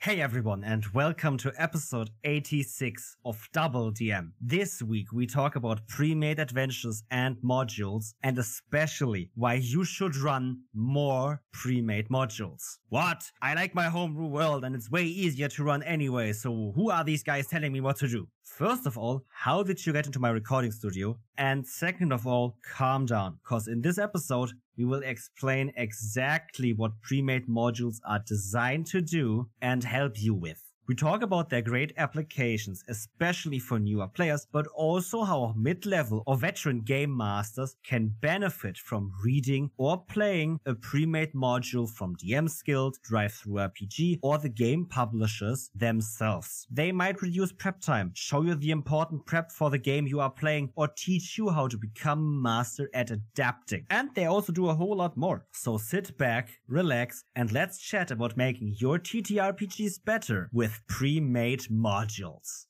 Hey everyone, and welcome to episode 86 of DoubleDM. This week we talk about Premade Adventures and modules, and especially why you should run more Premade modules. What? I like my homebrew world and it's way easier to run anyway, so who are these guys telling me what to do? First of all, how did you get into my recording studio? And second of all, calm down, cause in this episode, we will explain exactly what Premade modules are designed to do and help you with. We talk about their great applications, especially for newer players, but also how mid-level or veteran game masters can benefit from reading or playing a Premade module from DMs Guild, Drive-Thru-RPG, or the game publishers themselves. They might reduce prep time, show you the important prep for the game you are playing, or teach you how to become a master at adapting. And they also do a whole lot more. So sit back, relax, and let's chat about making your TTRPGs better with Premade modules.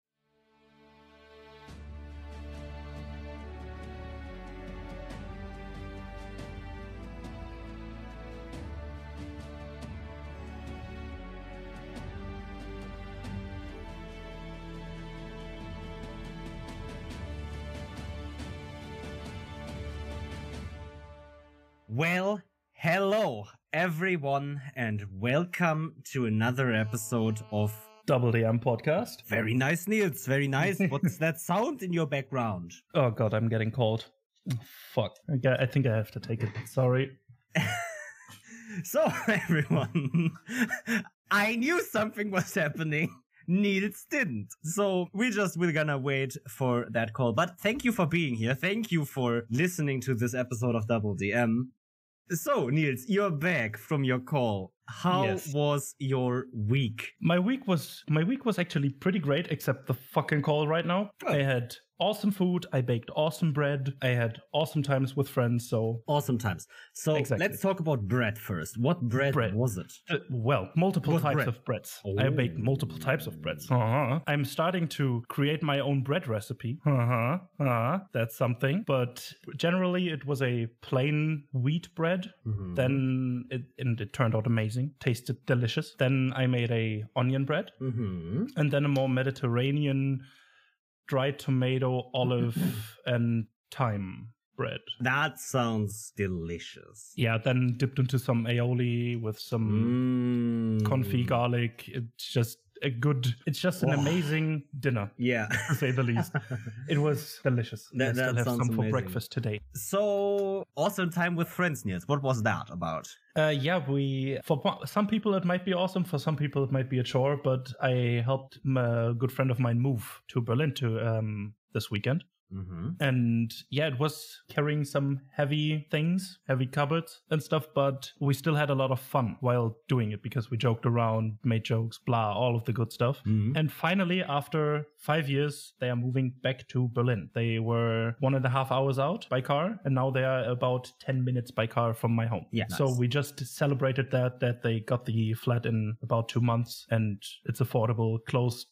Well, hello everyone, and welcome to another episode of DoubleDM podcast. Very nice, Niels. Very nice. What's that sound in your background? Oh god, I'm getting cold. Oh, fuck. I think I have to take it. Sorry. So, everyone, I knew something was happening. Niels didn't. So we're gonna wait for that call. But thank you for being here. Thank you for listening to this episode of DoubleDM. So, Niels, you're back from your call. How was your week? My week was actually pretty great, except the fucking call right now. Oh. I had awesome food. I baked awesome bread. I had awesome times with friends. So awesome times. So Let's talk about bread first. What bread was it? Multiple types of breads. Oh. I baked multiple types of breads. I'm starting to create my own bread recipe. That's something. But generally, it was a plain wheat bread. Mm-hmm. Then it turned out amazing. Tasted delicious. Then I made a onion bread. Mm-hmm. And then a more Mediterranean dried tomato, olive, and thyme bread. That sounds delicious. Yeah, then dipped into some aioli with some confit garlic. It's just an amazing dinner. Yeah. To say the least. It was delicious. That I have some amazing. For breakfast today. So, awesome time with friends, Niels. What was that about? For some people it might be awesome, for some people it might be a chore, but I helped a good friend of mine move to Berlin this weekend. Mm-hmm. And it was carrying some heavy things, heavy cupboards and stuff, but we still had a lot of fun while doing it because we joked around, made jokes, blah, all of the good stuff. Mm-hmm. And finally, after 5 years, they are moving back to Berlin. They were 1.5 hours out by car, and now they are about 10 minutes by car from my home. Yeah, so we just celebrated that they got the flat in about 2 months, and it's affordable, close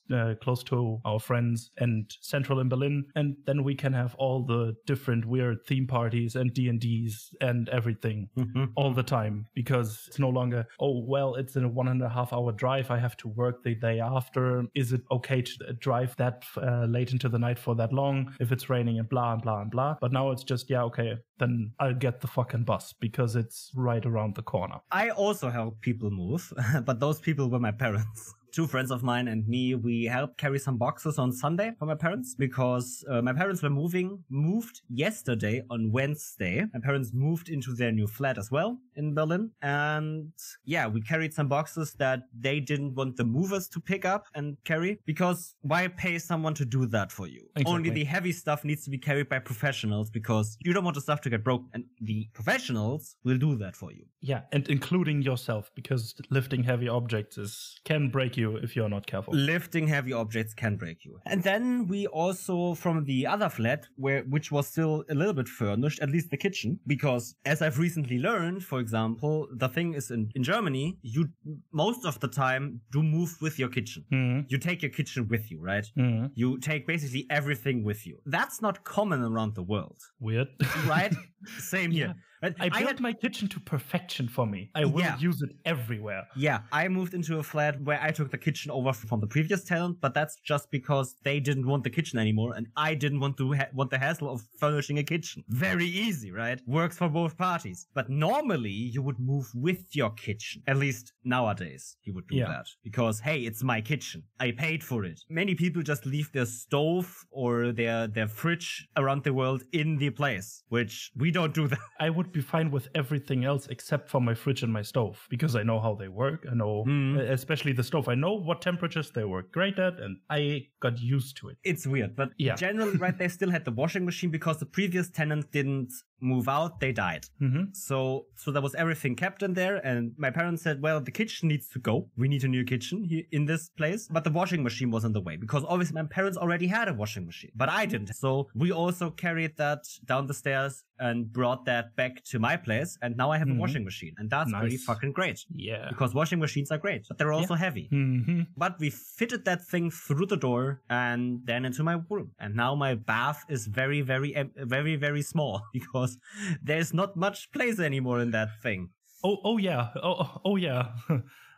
to our friends and central in Berlin. And then we can have all the different weird theme parties and D&Ds and everything all the time, because it's no longer, it's in a 1.5 hour drive. I have to work the day after. Is it okay to drive that late into the night for that long if it's raining and blah and blah and blah? But now it's just, then I'll get the fucking bus because it's right around the corner. I also help people move, but those people were my parents. 2 friends of mine and me, we helped carry some boxes on Sunday for my parents because my parents moved yesterday on Wednesday. My parents moved into their new flat as well in Berlin. And we carried some boxes that they didn't want the movers to pick up and carry, because why pay someone to do that for you? Exactly. Only the heavy stuff needs to be carried by professionals, because you don't want the stuff to get broken, and the professionals will do that for you. Yeah, and including yourself, because lifting heavy objects can break you if you're not careful. Lifting heavy objects can break you. And then we also, from the other flat, which was still a little bit furnished, at least the kitchen, because as I've recently learned, for example, the thing is in Germany, you most of the time do move with your kitchen. Mm-hmm. You take your kitchen with you, right? Mm-hmm. You take basically everything with you. That's not common around the world. Weird. Right? Same here. Right? I built my kitchen to perfection for me. I will use it everywhere. Yeah, I moved into a flat where I took the kitchen over from the previous tenant, but that's just because they didn't want the kitchen anymore, and I didn't want to want the hassle of furnishing a kitchen. Very easy, right? Works for both parties. But normally, you would move with your kitchen. At least nowadays, you would do that. Because, hey, it's my kitchen. I paid for it. Many people just leave their stove or their fridge around the world in the place, which we don't do that. I would be fine with everything else except for my fridge and my stove, because I know how they work. I know, especially the stove, I know what temperatures they work great at, and I got used to it. It's weird, but generally, right, they still had the washing machine because the previous tenant didn't move out, they died. So there was everything kept in there, and my parents said, well, the kitchen needs to go. We need a new kitchen here in this place. But the washing machine was in the way, because obviously my parents already had a washing machine, but I didn't. So we also carried that down the stairs and brought that back to my place, and now I have a washing machine, and that's pretty fucking great. Yeah. Because washing machines are great, but they're also heavy. But we fitted that thing through the door and then into my room. And now my bath is very, very, very, very small, because there's not much place anymore in that thing. Oh yeah.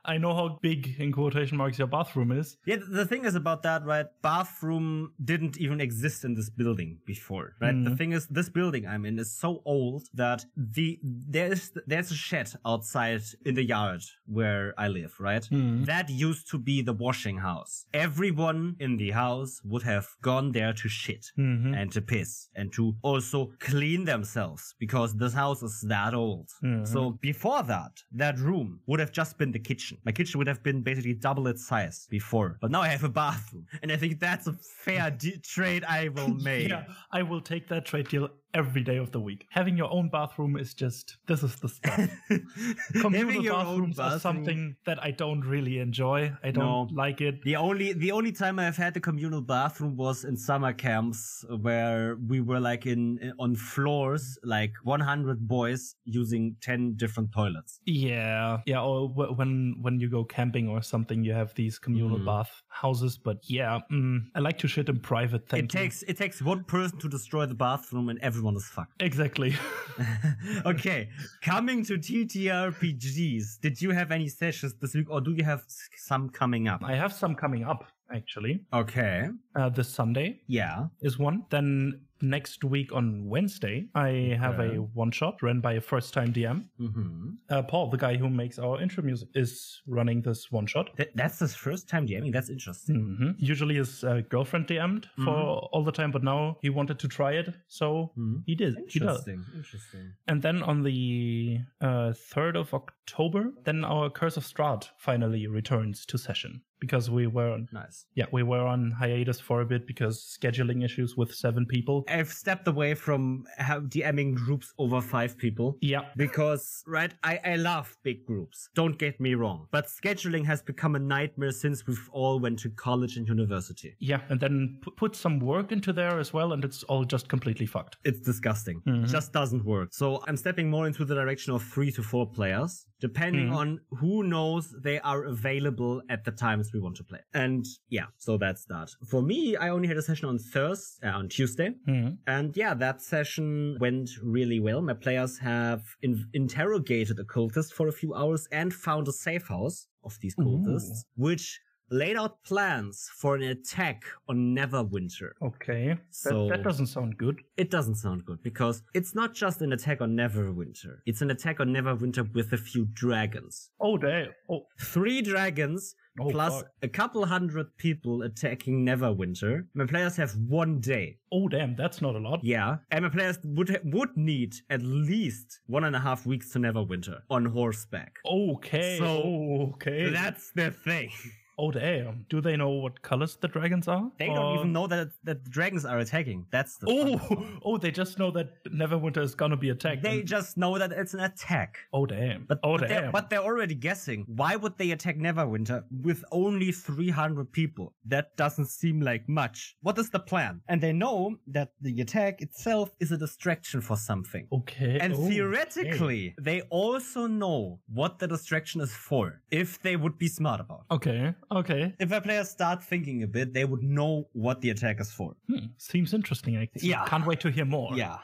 I know how big, in quotation marks, your bathroom is. Yeah, the thing is about that, right? Bathroom didn't even exist in this building before, right? The thing is, this building I'm in is so old that there's a shed outside in the yard where I live, right? That used to be the washing house. Everyone in the house would have gone there to shit and to piss and to also clean themselves, because this house is that old. So before that room would have just been the kitchen. My kitchen would have been basically double its size before. But now I have a bathroom. And I think that's a fair trade I will make. Yeah, I will take that trade deal every day of the week. Having your own bathroom is just, this is the stuff. Communal bathrooms are something that I don't really enjoy. I don't like it. The only time I've had a communal bathroom was in summer camps, where we were like on floors, like 100 boys using 10 different toilets. Yeah, or when you go camping or something, you have these communal bath houses. But I like to shit in private. It takes one person to destroy the bathroom and everyone is fucked. Exactly. Okay, coming to TTRPGs, did you have any sessions this week, or do you have some coming up? I have some coming up, actually. Okay. This Sunday is one. Then next week on Wednesday, I have a one-shot run by a first-time DM. Paul, the guy who makes our intro music, is running this one-shot. That's his first time DMing? That's interesting. Usually his girlfriend DM'd for all the time, but now he wanted to try it, so he did. Interesting. And then on the 3rd of October, then our Curse of Strahd finally returns to session. Because we were on hiatus for a bit because scheduling issues with 7 people. I've stepped away from DMing groups over 5 people. Yeah. Because, right, I love big groups. Don't get me wrong. But scheduling has become a nightmare since we've all went to college and university. Yeah, and then put some work into there as well, and it's all just completely fucked. It's disgusting. It just doesn't work. So I'm stepping more into the direction of 3 to 4 players, depending on who knows they are available at the times we want to play. And so that's that. For me, I only had a session on Tuesday. And that session went really well. My players have interrogated a cultist for a few hours and found a safe house of these cultists, which laid out plans for an attack on Neverwinter. Okay, so that doesn't sound good. It doesn't sound good, because it's not just an attack on Neverwinter. It's an attack on Neverwinter with a few dragons. Oh, damn. 3 dragons plus a couple hundred people attacking Neverwinter. My players have 1 day. Oh, damn, that's not a lot. Yeah, and my players would need at least 1.5 weeks to Neverwinter on horseback. Okay. So that's the thing. Oh, damn. Do they know what colors the dragons are? They don't even know that the dragons are attacking. That's the they just know that Neverwinter is gonna be attacked. They just know that it's an attack. Oh, damn. But they're already guessing. Why would they attack Neverwinter with only 300 people? That doesn't seem like much. What is the plan? And they know that the attack itself is a distraction for something. Okay. And theoretically, they also know what the distraction is for, if they would be smart about it. Okay. Okay. If our players start thinking a bit, they would know what the attack is for. Seems interesting. I can't wait to hear more. Yeah.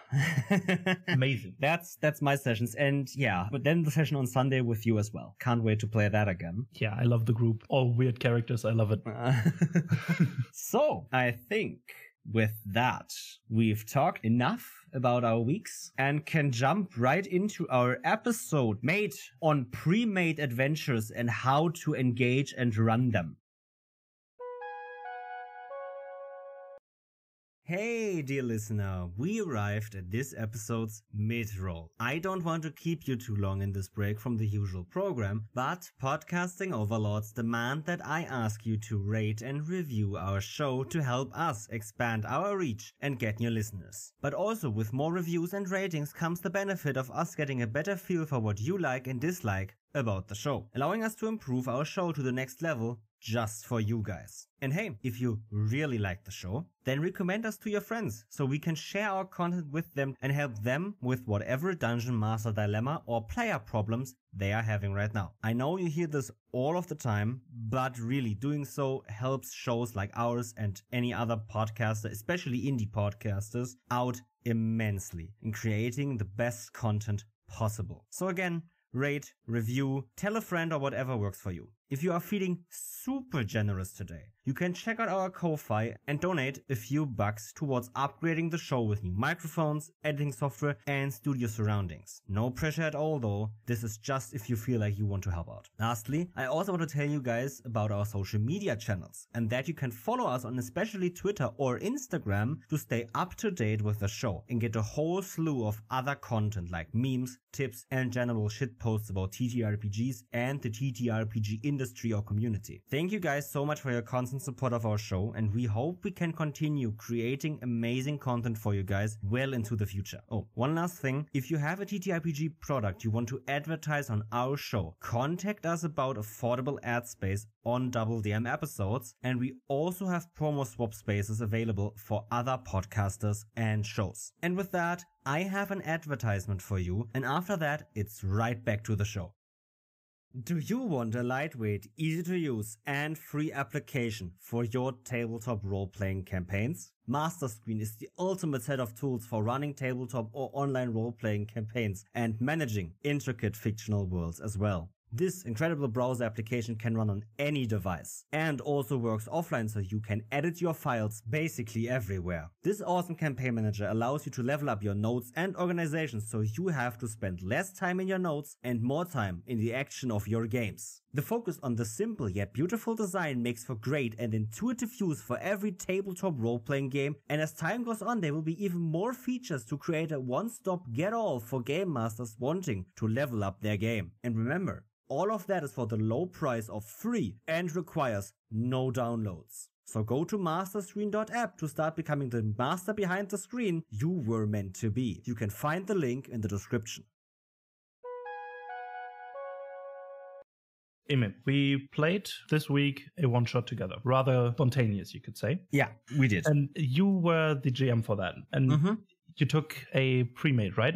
Amazing. That's my sessions. And yeah, but then the session on Sunday with you as well. Can't wait to play that again. Yeah, I love the group. All weird characters. I love it. So I think with that, we've talked enough about our weeks and can jump right into our episode made on Premade Adventures and how to engage and run them. Hey, dear listener, we arrived at this episode's mid-roll. I don't want to keep you too long in this break from the usual program, but podcasting overlords demand that I ask you to rate and review our show to help us expand our reach and get new listeners. But also with more reviews and ratings comes the benefit of us getting a better feel for what you like and dislike about the show, allowing us to improve our show to the next level just for you guys. And hey, if you really like the show, then recommend us to your friends so we can share our content with them and help them with whatever dungeon master dilemma or player problems they are having right now. I know you hear this all of the time, but really doing so helps shows like ours and any other podcaster, especially indie podcasters, out immensely in creating the best content possible. So again, rate, review, tell a friend or whatever works for you. If you are feeling super generous today, you can check out our Ko-Fi and donate a few bucks towards upgrading the show with new microphones, editing software, and studio surroundings. No pressure at all though, this is just if you feel like you want to help out. Lastly, I also want to tell you guys about our social media channels and that you can follow us on especially Twitter or Instagram to stay up to date with the show and get a whole slew of other content like memes, tips, and general shit posts about TTRPGs and the TTRPG industry or community. Thank you guys so much for your constant support of our show, and we hope we can continue creating amazing content for you guys well into the future. Oh, one last thing. If you have a TTRPG product you want to advertise on our show, contact us about affordable ad space on DoubleDM episodes, and we also have promo swap spaces available for other podcasters and shows. And with that, I have an advertisement for you, and after that, it's right back to the show. Do you want a lightweight, easy to use and free application for your tabletop role-playing campaigns? Master Screen is the ultimate set of tools for running tabletop or online role-playing campaigns and managing intricate fictional worlds as well. This incredible browser application can run on any device and also works offline so you can edit your files basically everywhere. This awesome campaign manager allows you to level up your notes and organization so you have to spend less time in your notes and more time in the action of your games. The focus on the simple yet beautiful design makes for great and intuitive use for every tabletop role-playing game, and as time goes on there will be even more features to create a one-stop get-all for game masters wanting to level up their game. And remember, all of that is for the low price of free and requires no downloads. So go to masterscreen.app to start becoming the master behind the screen you were meant to be. You can find the link in the description. Eamon, we played this week a one-shot together. Rather spontaneous, you could say. Yeah, we did. And you were the GM for that. And you took a pre-made, right?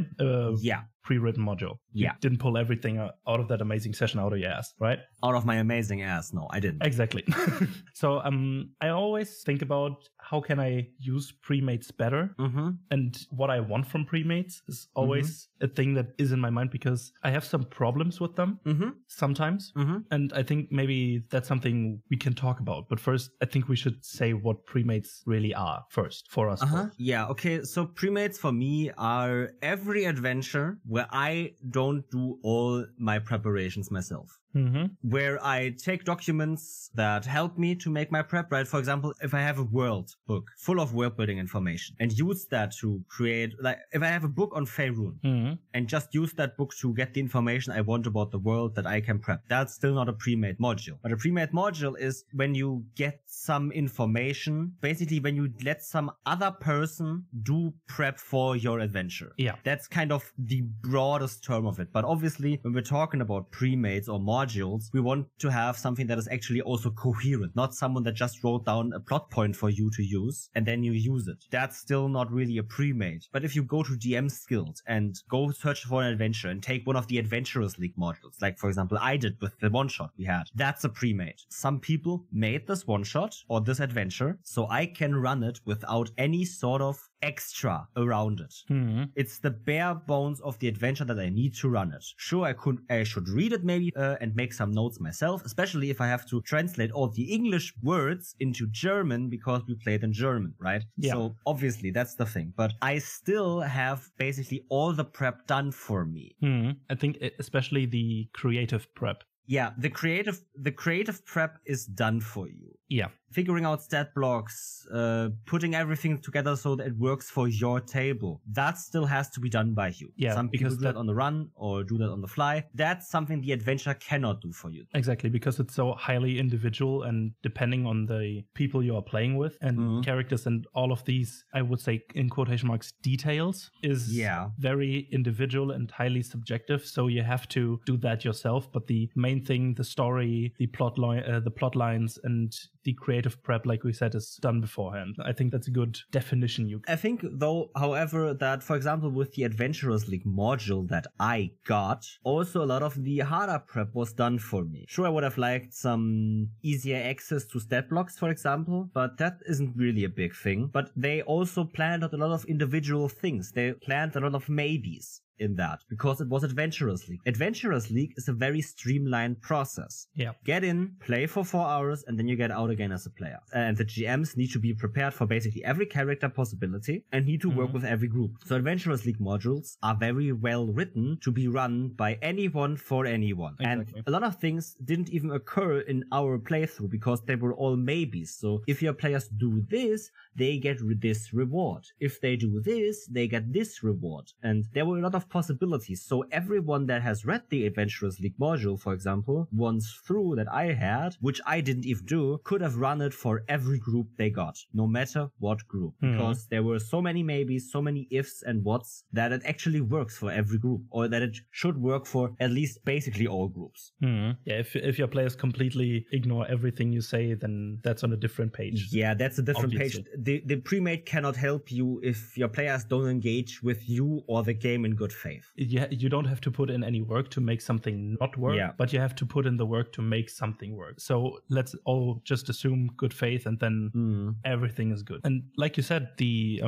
Yeah. Pre-written module. Yeah. You didn't pull everything out of that amazing session out of your ass, right? Out of my amazing ass. No, I didn't. Exactly. So I always think about how can I use pre-mates better? And what I want from pre-mates is always a thing that is in my mind because I have some problems with them sometimes. And I think maybe that's something we can talk about. But first, I think we should say what pre-mates really are first for us. Yeah, okay. So pre-mates for me are every adventure where I don't do all my preparations myself. Where I take documents that help me to make my prep, right? For example, if I have a world book full of world building information and use that to create, like if I have a book on Faerun and just use that book to get the information I want about the world that I can prep, that's still not a pre-made module. But a pre-made module is when you get some information, basically when you let some other person do prep for your adventure. Yeah. That's kind of the broadest term of it. But obviously when we're talking about pre-mates or modules, modules, we want to have something that is actually also coherent, not someone that just wrote down a plot point for you to use and then you use it. That's still not really a pre-made. But if you go to DM Skills and go search for an adventure and take one of the Adventurers League modules, like for example I did with the one-shot we had, that's a pre-made. Some people made this one-shot or this adventure so I can run it without any sort of extra around it. It's the bare bones of the adventure that I need to run it. Sure, I should read it maybe and make some notes myself, especially if I have to translate all the English words into German because we played in German, right? Yeah. So obviously that's the thing. But I still have basically all the prep done for me. I think especially the creative prep. Yeah, the creative prep is done for you. Yeah. Figuring out stat blocks, putting everything together so that it works for your table. That still has to be done by you. Yeah, some people do that on the run or do that on the fly. That's something the adventure cannot do for you. Exactly, because it's so highly individual and depending on the people you are playing with and characters and all of these, I would say in quotation marks, details is very individual and highly subjective. So you have to do that yourself. But the main thing, the story, the plot lines and the creative prep, like we said, is done beforehand. I think that's a good definition. I think, though, however, that, for example, with the Adventurers League module that I got, also a lot of the harder prep was done for me. Sure, I would have liked some easier access to stat blocks, for example, but that isn't really a big thing. But they also planned out a lot of individual things. They planned a lot of maybes in that because it was Adventurers League. Adventurers League is a very streamlined process. Yeah. Get in, play for 4 hours, and then you get out again as a player. And the GMs need to be prepared for basically every character possibility and need to work with every group. So Adventurers League modules are very well written to be run by anyone for anyone. Exactly. And a lot of things didn't even occur in our playthrough because they were all maybes. So if your players do this, they get this reward. If they do this, they get this reward. And there were a lot of possibilities. So everyone that has read the Adventurers League module, for example, once through that I had, which I didn't even do, could have run it for every group they got, no matter what group. Because there were so many maybes, so many ifs and whats that it actually works for every group, or that it should work for at least basically all groups. Yeah, if your players completely ignore everything you say, then that's on a different page. Yeah, that's a different page. The pre-made cannot help you if your players don't engage with you or the game in good faith. Yeah, you don't have to put in any work to make something not work, but you have to put in the work to make something work. So let's all just assume good faith and then everything is good. And like you said, the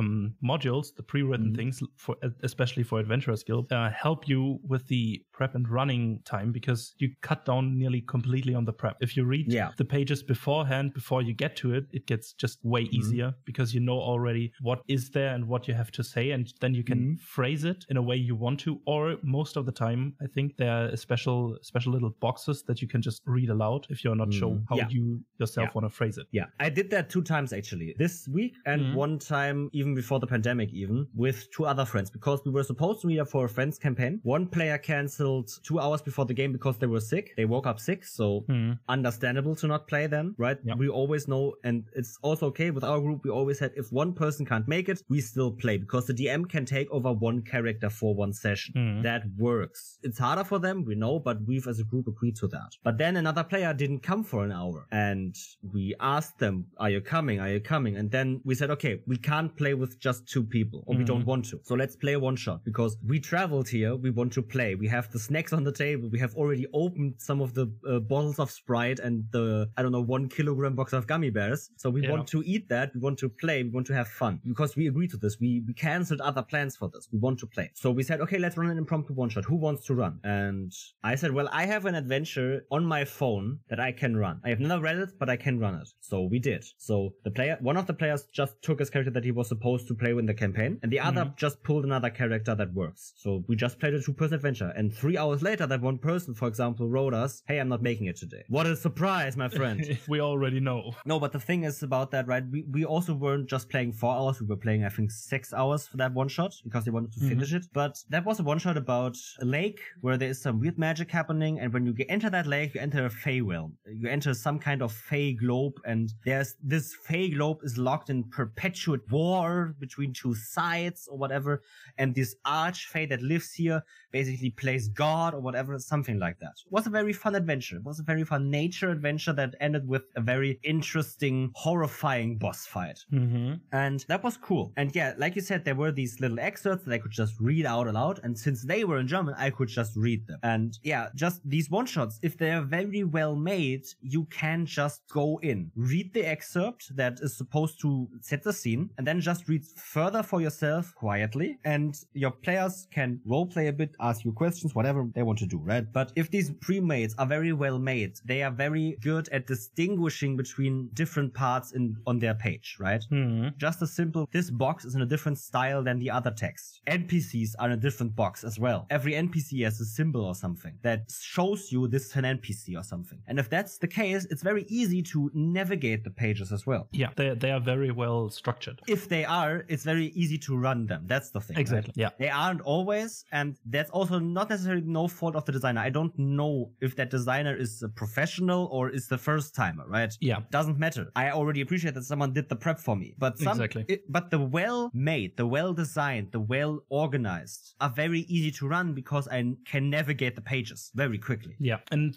modules, the pre-written things, for especially for Adventurers Guild, help you with the prep and running time because you cut down nearly completely on the prep. If you read the pages beforehand, before you get to it, it gets just way easier because you know already what is there and what you have to say, and then you can phrase it in a way you want to, or most of the time, I think there are special little boxes that you can just read aloud if you're not sure how you yourself want to phrase it. Yeah, I did that 2 times actually, this week and one time even before the pandemic even, with 2 other friends, because we were supposed to meet up for a friends campaign. One player canceled 2 hours before the game because they were sick. They woke up sick, so understandable to not play then, right? Yep. We always know, and it's also okay with our group, we always said if one person can't make it, we still play because the DM can take over one character for one session. That works. It's harder for them, we know, but we've as a group agreed to that. But then another player didn't come for an hour and we asked them, are you coming? Are you coming? And then we said, okay, we can't play with just 2 people or we don't want to. So let's play one shot because we traveled here. We want to play. We have the snacks on the table. We have already opened some of the bottles of Sprite and the, 1 kilogram box of gummy bears. So we want to eat that. We want to play. We want to have fun because we agreed to this. We canceled other plans for this. We want to play. So we said, okay, let's run an impromptu one shot. Who wants to run? And I said, well, I have an adventure on my phone that I can run. I have never read it, but I can run it. So we did. So one of the players just took his character that he was supposed to play in the campaign, and the other just pulled another character that works. So we just played a 2-person adventure. And 3 hours later, that one person, for example, wrote us, hey, I'm not making it today. What a surprise, my friend. We already know. No, but the thing is about that, right? We also weren't just playing 4 hours. We were playing, I think, 6 hours for that one shot because they wanted to finish it. But that was a one shot about a lake where there is some weird magic happening. And when you enter that lake, you enter a Fey realm. You enter some kind of Fey globe. And there's this Fey globe is locked in perpetuate war between 2 sides or whatever. And this Archfey that lives here basically plays god or whatever, something like that. It was a very fun adventure. It was a very fun nature adventure that ended with a very interesting, horrifying boss fight. And that was cool. And yeah, like you said, there were these little excerpts that I could just read out aloud. And since they were in German, I could just read them. And yeah, just these one-shots, if they're very well made, you can just go in, read the excerpt that is supposed to set the scene, and then just read further for yourself quietly. And your players can roleplay a bit, ask you questions, whatever they want to do, right? But if these premades are very well made, they are very good at distinguishing between different parts on their page, right? Just a simple, this box is in a different style than the other text. NPCs are in a different box as well. Every NPC has a symbol or something that shows you this is an NPC or something. And if that's the case, it's very easy to navigate the pages as well. Yeah, they are very well structured. If they are, it's very easy to run them. That's the thing. Exactly. Right? Yeah. They aren't always, and that's also not necessarily no fault of the designer. I don't know if that designer is a professional or is the first timer, right? Yeah. Doesn't matter. I already appreciate that someone did the prep for me. But but the well-made, the well-designed, the well-organized are very easy to run because I can navigate the pages very quickly. Yeah. And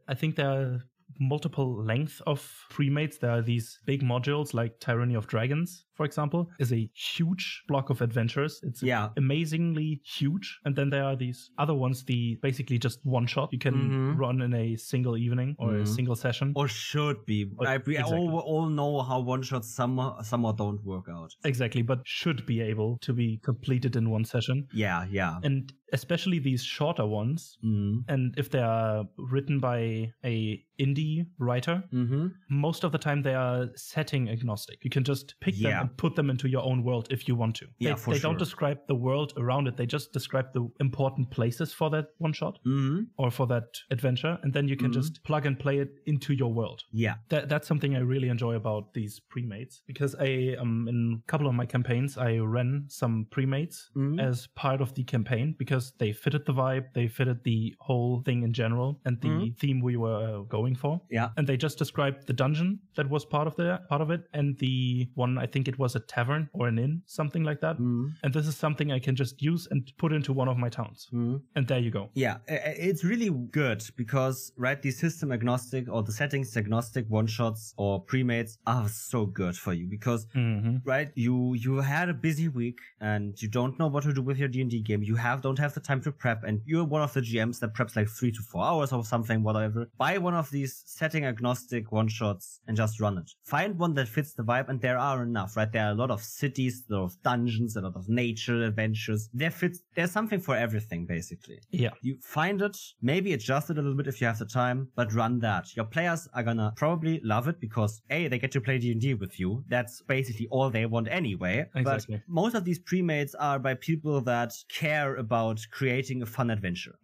I think there are multiple lengths of premades. There are these big modules like Tyranny of Dragons, for example, is a huge block of adventures. It's amazingly huge. And then there are these other ones, the basically just one shot you can run in a single evening or a single session. Or should be. We all know how one shots somehow don't work out. Exactly, but should be able to be completed in one session. Yeah. And especially these shorter ones, and if they are written by a indie writer, most of the time they are setting agnostic. You can just pick them and put them into your own world if you want to. They don't describe the world around it. They just describe the important places for that one shot or for that adventure, and then you can just plug and play it into your world. Yeah, that's something I really enjoy about these premades, because I in a couple of my campaigns I ran some premades as part of the campaign because they fitted the vibe, they fitted the whole thing in general and the theme we were going for. Yeah, and they just described the dungeon that was part of it, and the one, I think it was a tavern or an inn, something like that. And this is something I can just use and put into one of my towns. And there you go. Yeah, it's really good because, right, the system agnostic or the settings agnostic one-shots or premades are so good for you because, right, you had a busy week and you don't know what to do with your D&D game. You don't have the time to prep, and you're one of the GMs that preps like 3 to 4 hours or something, whatever. Buy one of these setting agnostic one-shots and just run it. Find one that fits the vibe, and there are enough, right? There are a lot of cities, a lot of dungeons, a lot of nature adventures. There's something for everything, basically. Yeah. You find it, maybe adjust it a little bit if you have the time, but run that. Your players are gonna probably love it because, A, they get to play D&D with you. That's basically all they want anyway. Exactly. But most of these premades are by people that care about creating a fun adventure.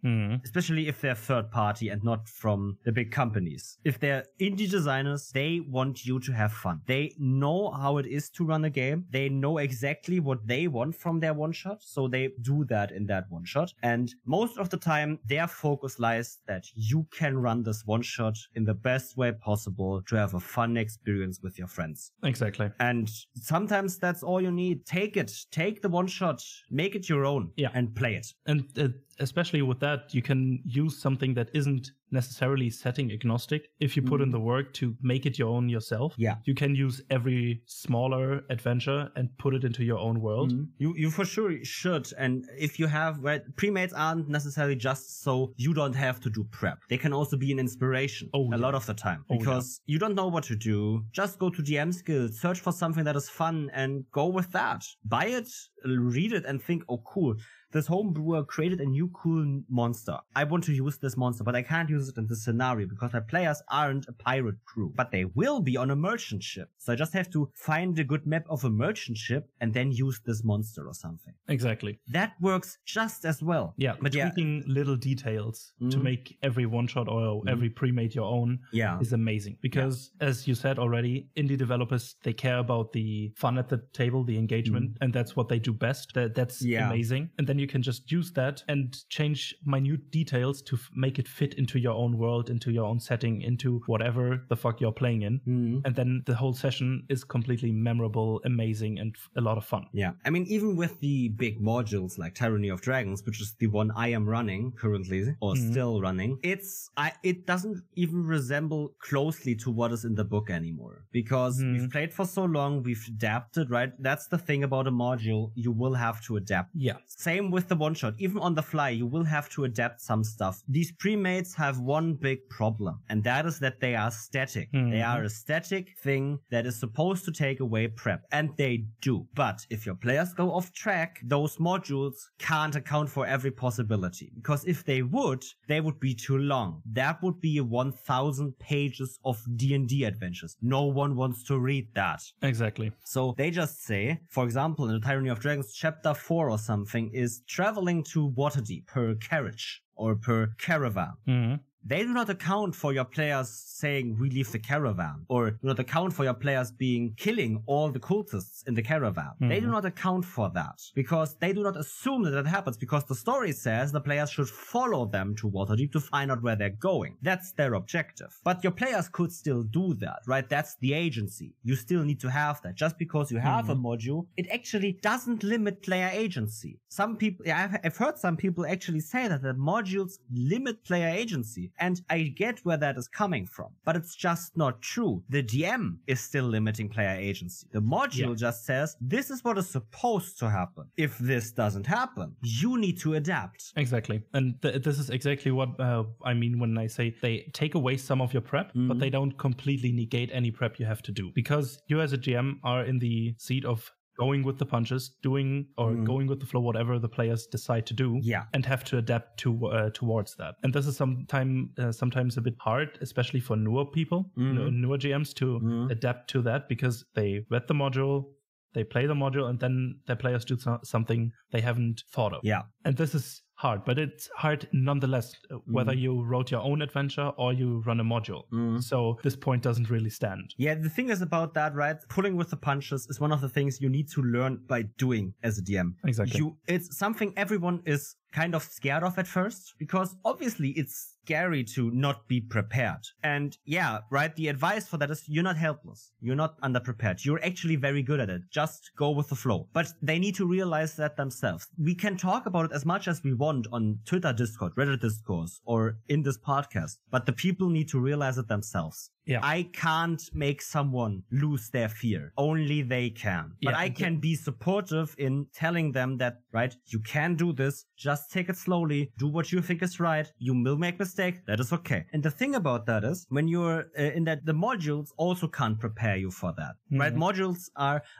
Especially if they're third party and not from the big companies. If they're indie designers, they want you to have fun. They know how it is to run a game. They know exactly what they want from their one shot, so they do that in that one shot. And most of the time, their focus lies that you can run this one shot in the best way possible to have a fun experience with your friends. Exactly. And sometimes that's all you need. Take the one shot, make it your own, and play it. And especially with that, you can use something that isn't necessarily setting agnostic. If you put in the work to make it your own yourself, you can use every smaller adventure and put it into your own world. You for sure should. And if you have, premades aren't necessarily just so you don't have to do prep. They can also be an inspiration a lot of the time because you don't know what to do. Just go to DM Skills, search for something that is fun and go with that. Buy it, read it and think, oh cool, this homebrewer created a new cool monster. I want to use this monster, but I can't use it in this scenario because my players aren't a pirate crew, but they will be on a merchant ship. So I just have to find a good map of a merchant ship and then use this monster or something. Exactly. That works just as well. Yeah, but tweaking little details to make every one-shot or every pre-made your own is amazing. Because as you said already, indie developers, they care about the fun at the table, the engagement, and that's what they do best. That's amazing. And then you you can just use that and change minute details to make it fit into your own world, into your own setting, into whatever the fuck you're playing in. And then the whole session is completely memorable, amazing, and a lot of fun. Yeah. I mean, even with the big modules like Tyranny of Dragons, which is the one I am running currently, or still running, it doesn't even resemble closely to what is in the book anymore. Because we've played for so long, we've adapted, right? That's the thing about a module. You will have to adapt. Yeah. Same with the one-shot. Even on the fly, you will have to adapt some stuff. These premades have one big problem, and that is that they are static. They are a static thing that is supposed to take away prep, and they do. But if your players go off track, those modules can't account for every possibility, because if they would be too long. That would be 1,000 pages of D&D adventures. No one wants to read that. Exactly. So they just say, for example, in the Tyranny of Dragons chapter 4 or something, is traveling to Waterdeep per carriage or per caravan. They do not account for your players saying, we leave the caravan, or do not account for your players killing all the cultists in the caravan. They do not account for that, because they do not assume that happens, because the story says the players should follow them to Waterdeep to find out where they're going. That's their objective. But your players could still do that, right? That's the agency. You still need to have that. Just because you have a module, it actually doesn't limit player agency. Some people, I've heard some people actually say that the modules limit player agency. And I get where that is coming from, but it's just not true. The DM is still limiting player agency. The module just says, this is what is supposed to happen. If this doesn't happen, you need to adapt. Exactly. And this is exactly what I mean when I say they take away some of your prep, but they don't completely negate any prep you have to do. Because you as a GM are in the seat of going with the punches, doing or going with the flow, whatever the players decide to do, and have to adapt towards that. And this is sometimes a bit hard, especially for newer people, newer GMs, to adapt to that, because they read the module, they play the module, and then their players do something they haven't thought of. Yeah. And this is hard, but it's hard nonetheless, whether you wrote your own adventure or you run a module. So this point doesn't really stand. Yeah, the thing is about that, right? Pulling with the punches is one of the things you need to learn by doing as a DM. Exactly. It's something everyone is kind of scared of at first, because obviously it's scary to not be prepared. And yeah, right, the advice for that is you're not helpless. You're not underprepared. You're actually very good at it. Just go with the flow. But they need to realize that themselves. We can talk about it as much as we want on Twitter, Discord, Reddit discourse, or in this podcast, but the people need to realize it themselves. Yeah. I can't make someone lose their fear. Only they can. But I can be supportive in telling them that, right, you can do this. Just take it slowly. Do what you think is right. You will make mistakes. That is okay. And the thing about that is, when you're in that, the modules also can't prepare you for that, right?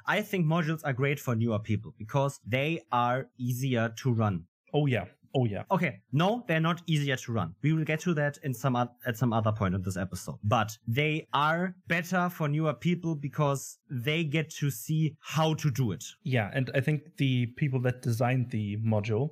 I think modules are great for newer people because they are easier to run. Oh, yeah. Oh, yeah. Okay. No, they're not easier to run. We will get to that at some other point in this episode. But they are better for newer people because they get to see how to do it. Yeah, and I think the people that designed the module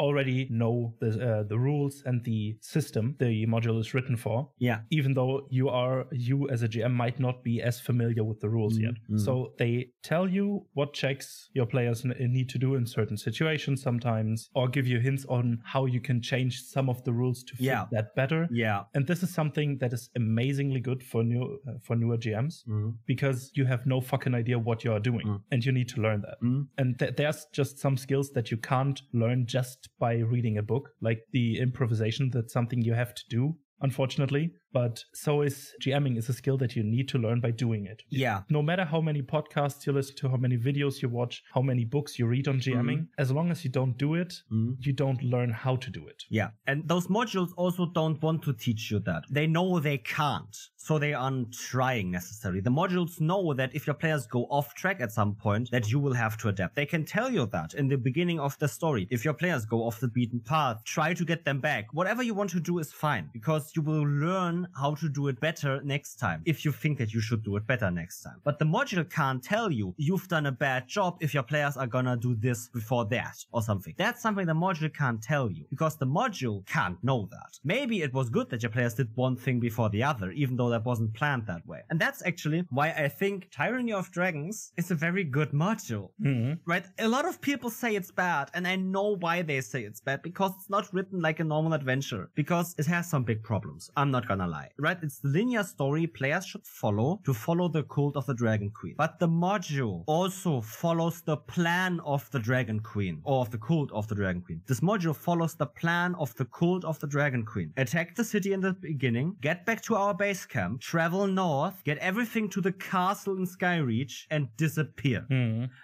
already know the rules and the system the module is written for. Yeah. Even though you as a GM might not be as familiar with the rules yet. So they tell you what checks your players need to do in certain situations sometimes, or give you hints on how you can change some of the rules to fit that better. Yeah. And this is something that is amazingly good for newer GMs because you have no fucking idea what you're doing and you need to learn that. And there's just some skills that you can't learn just by reading a book, like the improvisation. That's something you have to do, unfortunately. But so is GMing is a skill that you need to learn by doing it. Yeah. No matter how many podcasts you listen to, how many videos you watch, how many books you read on GMing, as long as you don't do it, you don't learn how to do it. Yeah. And those modules also don't want to teach you that. They know they can't, so they aren't trying necessarily. The modules know that if your players go off track at some point, that you will have to adapt. They can tell you that in the beginning of the story. If your players go off the beaten path, try to get them back. Whatever you want to do is fine, because you will learn plan how to do it better next time, if you think that you should do it better next time. But the module can't tell you, you've done a bad job if your players are gonna do this before that, or something. That's something the module can't tell you, because the module can't know that. Maybe it was good that your players did one thing before the other, even though that wasn't planned that way. And that's actually why I think Tyranny of Dragons is a very good module. Right? A lot of people say it's bad, and I know why they say it's bad, because it's not written like a normal adventure, because it has some big problems. I'm not gonna lie. Right? It's the linear story players should follow to follow the cult of the Dragon Queen. But the module also follows the plan of the Dragon Queen, or of the cult of the Dragon Queen. This module follows the plan of the cult of the Dragon Queen. Attack the city in the beginning, get back to our base camp, travel north, get everything to the castle in Skyreach, and disappear.